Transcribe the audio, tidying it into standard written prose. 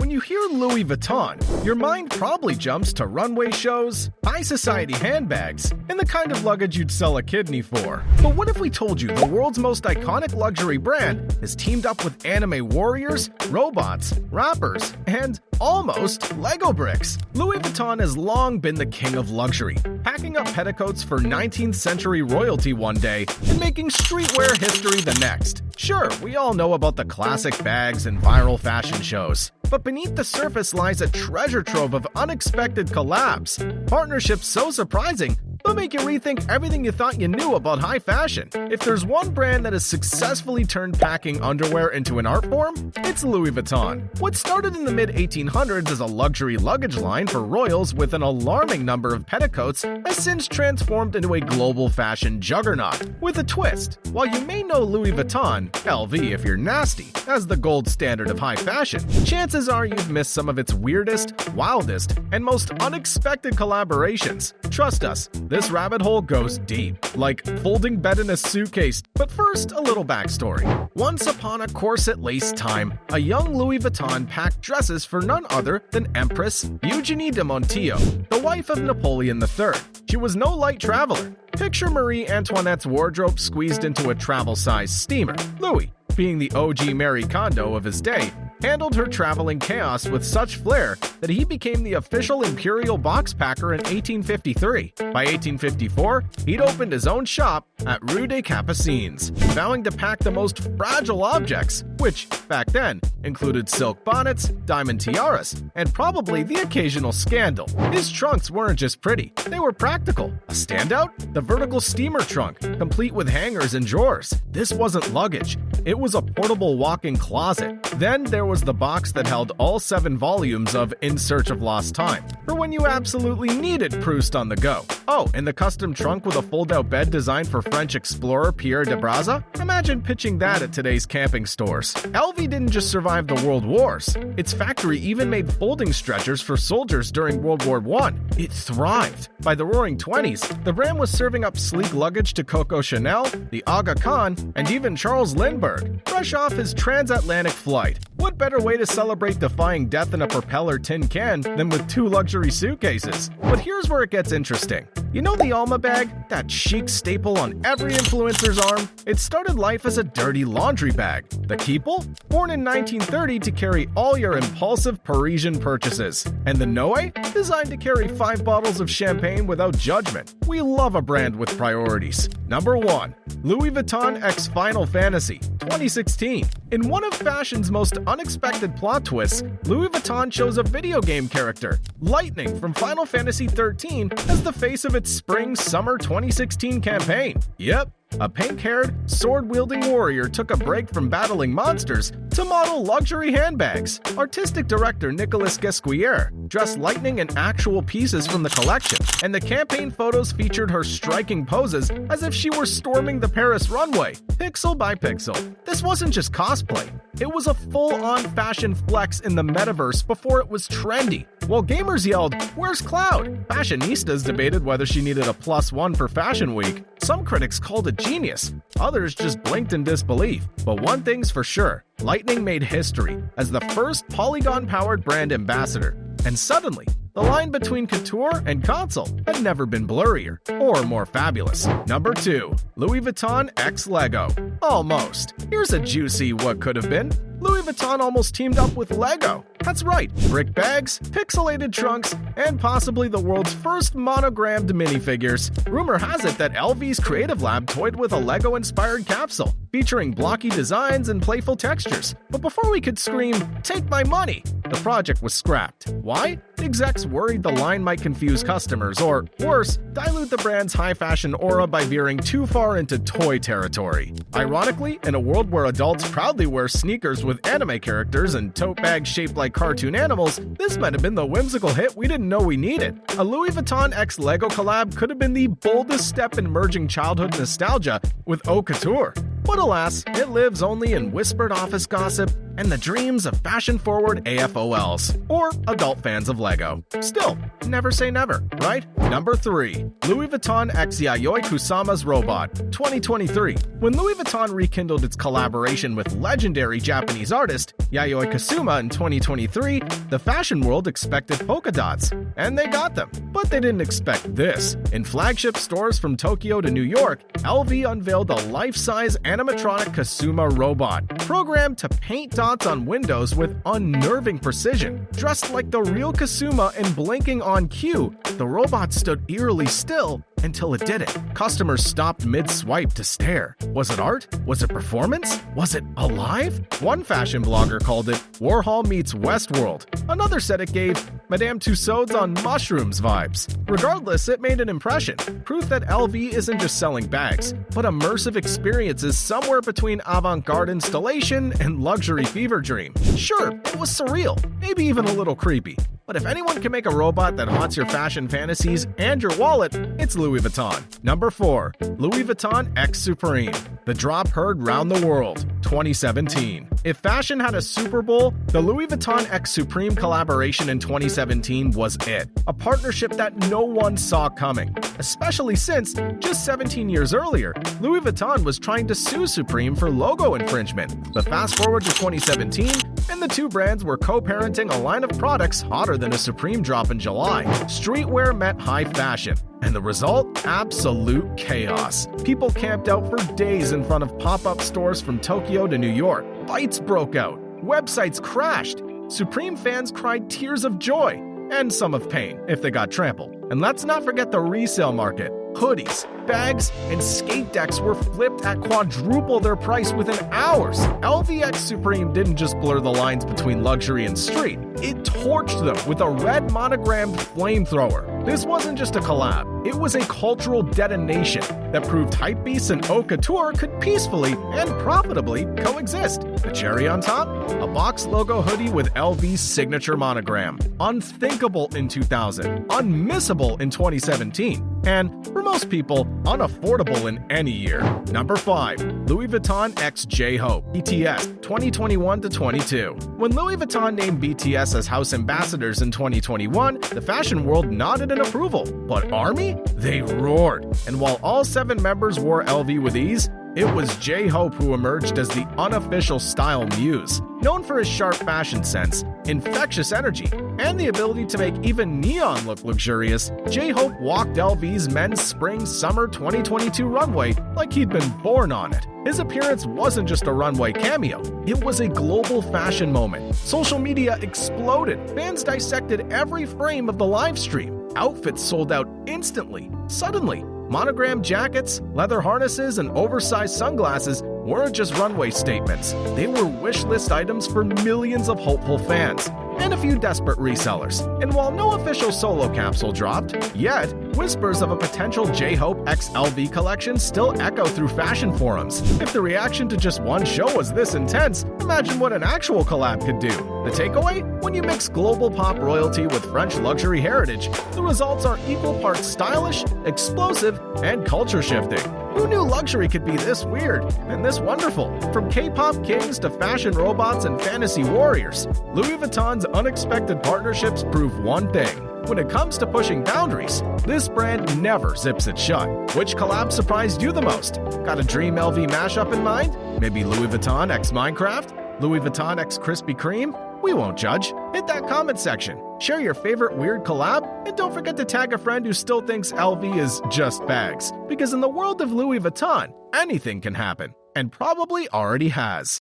When you hear Louis Vuitton, your mind probably jumps to runway shows, high society handbags, and the kind of luggage you'd sell a kidney for. But what if we told you the world's most iconic luxury brand is teamed up with anime warriors, robots, rappers, and almost Lego bricks? Louis Vuitton has long been the king of luxury, packing up petticoats for 19th century royalty one day and making streetwear history the next. Sure, we all know about the classic bags and viral fashion shows, but beneath the surface lies a treasure trove of unexpected collabs, partnerships so surprising they'll make you rethink everything you thought you knew about high fashion. If there's one brand that has successfully turned packing underwear into an art form, it's Louis Vuitton. What started in the mid-1800s as a luxury luggage line for royals with an alarming number of petticoats has since transformed into a global fashion juggernaut. With a twist, while you may know Louis Vuitton, LV if you're nasty, as the gold standard of high fashion, chances are you've missed some of its weirdest, wildest, and most unexpected collaborations. Trust us, this rabbit hole goes deep, like folding bed in a suitcase. But first, a little backstory. Once upon a corset-laced time, a young Louis Vuitton packed dresses for none other than Empress Eugenie de Montijo, the wife of Napoleon III. She was no light traveler. Picture Marie Antoinette's wardrobe squeezed into a travel-sized steamer. Louis, being the OG Marie Kondo of his day, handled her traveling chaos with such flair that he became the official imperial box packer in 1853. By 1854, he'd opened his own shop at Rue des Capucines, vowing to pack the most fragile objects, which, back then, included silk bonnets, diamond tiaras, and probably the occasional scandal. His trunks weren't just pretty, they were practical. A standout? The vertical steamer trunk, complete with hangers and drawers. This wasn't luggage, it was a portable walk-in closet. Then there was the box that held all 7 volumes of In Search of Lost Time, for when you absolutely needed Proust on the go. Oh, and the custom trunk with a fold-out bed designed for French explorer Pierre de Brazza? Imagine pitching that at today's camping stores. LV didn't just survive the World Wars. Its factory even made folding stretchers for soldiers during World War I. It thrived. By the Roaring '20s, the brand was serving up sleek luggage to Coco Chanel, the Aga Khan, and even Charles Lindbergh, fresh off his transatlantic flight. What better way to celebrate defying death in a propeller tin can than with 2 luxury suitcases? But here's where it gets interesting. You know the Alma bag? That chic staple on every influencer's arm? It started life as a dirty laundry bag. The Keepel? Born in 1930 to carry all your impulsive Parisian purchases. And the Noe? Designed to carry 5 bottles of champagne without judgment. We love a brand with priorities. Number 1. Louis Vuitton x Final Fantasy, 2016. In one of fashion's most unexpected plot twists, Louis Vuitton chose a video game character, Lightning from Final Fantasy XIII, as the face of its Spring-Summer 2016 campaign. Yep, a pink-haired, sword-wielding warrior took a break from battling monsters to model luxury handbags. Artistic director Nicolas Guesquière dressed Lightning in actual pieces from the collection, and the campaign photos featured her striking poses as if she were storming the Paris runway, pixel by pixel. This wasn't just cosplay. It was a full-on fashion flex in the metaverse before it was trendy. While gamers yelled, "Where's Cloud?" fashionistas debated whether she needed a +1 for Fashion Week. Some critics called it genius. Others just blinked in disbelief. But one thing's for sure, Lightning made history as the first Polygon-powered brand ambassador. And suddenly, the line between couture and console had never been blurrier or more fabulous. Number 2. Louis Vuitton x Lego. Almost. Here's a juicy what could have been. Louis Vuitton almost teamed up with Lego. That's right, brick bags, pixelated trunks, and possibly the world's first monogrammed minifigures. Rumor has it that LV's creative lab toyed with a Lego-inspired capsule, featuring blocky designs and playful textures. But before we could scream, "Take my money!" the project was scrapped. Why? Execs worried the line might confuse customers, or worse, dilute the brand's high-fashion aura by veering too far into toy territory. Ironically, in a world where adults proudly wear sneakers with anime characters and tote bags shaped like cartoon animals, this might have been the whimsical hit we didn't know we needed. A Louis Vuitton x Lego collab could have been the boldest step in merging childhood nostalgia with haute couture. But alas, it lives only in whispered office gossip and the dreams of fashion-forward AFOLs, or adult fans of Lego. Still, never say never, right? Number 3. Louis Vuitton x Yayoi Kusama's Robot, 2023. When Louis Vuitton rekindled its collaboration with legendary Japanese artist Yayoi Kusama in 2023, the fashion world expected polka dots, and they got them. But they didn't expect this. In flagship stores from Tokyo to New York, LV unveiled a life-size animatronic Kusama robot, programmed to paint dots on windows with unnerving precision. Dressed like the real Kusama and blinking on cue, the robot stood eerily still until it didn't. Customers stopped mid-swipe to stare. Was it art? Was it performance? Was it alive? One fashion blogger called it Warhol meets Westworld. Another said it gave Madame Tussauds on mushrooms vibes. Regardless, it made an impression. Proof that LV isn't just selling bags, but immersive experiences somewhere between avant-garde installation and luxury fever dream. Sure, it was surreal, maybe even a little creepy. But if anyone can make a robot that haunts your fashion fantasies and your wallet, it's Louis Vuitton. Number 4. Louis Vuitton x Supreme. The drop heard round the world, 2017. If fashion had a Super Bowl, the Louis Vuitton x Supreme collaboration in 2017 was it. A partnership that no one saw coming, especially since, just 17 years earlier, Louis Vuitton was trying to sue Supreme for logo infringement. But fast forward to 2017, and the two brands were co-parenting a line of products hotter than a Supreme drop in July. Streetwear met high fashion. And the result? Absolute chaos. People camped out for days in front of pop-up stores from Tokyo to New York. Fights broke out. Websites crashed. Supreme fans cried tears of joy, and some of pain if they got trampled. And let's not forget the resale market. Hoodies, bags, and skate decks were flipped at quadruple their price within hours. LVX Supreme didn't just blur the lines between luxury and street, it torched them with a red monogrammed flamethrower. This wasn't just a collab, it was a cultural detonation that proved hypebeasts and haute couture could peacefully and profitably coexist. The cherry on top? A box logo hoodie with LV's signature monogram. Unthinkable in 2000, unmissable in 2017, and for most people, unaffordable in any year. Number 5. Louis Vuitton x J-Hope, BTS, 2021 to 22. When Louis Vuitton named BTS as house ambassadors in 2021, the fashion world nodded in approval. But ARMY? They roared. And while all 7 members wore LV with ease, it was J-Hope who emerged as the unofficial style muse. Known for his sharp fashion sense, infectious energy, and the ability to make even neon look luxurious, J-Hope walked LV's men's spring-summer 2022 runway like he'd been born on it. His appearance wasn't just a runway cameo, it was a global fashion moment. Social media exploded, fans dissected every frame of the live stream. Outfits sold out instantly, suddenly. Monogram jackets, leather harnesses, and oversized sunglasses weren't just runway statements. They were wish list items for millions of hopeful fans, and a few desperate resellers. And while no official solo capsule dropped, yet, whispers of a potential J-Hope x LV collection still echo through fashion forums. If the reaction to just one show was this intense, imagine what an actual collab could do. The takeaway? When you mix global pop royalty with French luxury heritage, the results are equal parts stylish, explosive, and culture-shifting. Who knew luxury could be this weird and this wonderful? From K-pop kings to fashion robots and fantasy warriors, Louis Vuitton's unexpected partnerships prove one thing. When it comes to pushing boundaries, this brand never zips it shut. Which collab surprised you the most? Got a dream LV mashup in mind? Maybe Louis Vuitton x Minecraft? Louis Vuitton x Krispy Kreme? We won't judge. Hit that comment section. Share your favorite weird collab, and don't forget to tag a friend who still thinks LV is just bags. Because in the world of Louis Vuitton, anything can happen, and probably already has.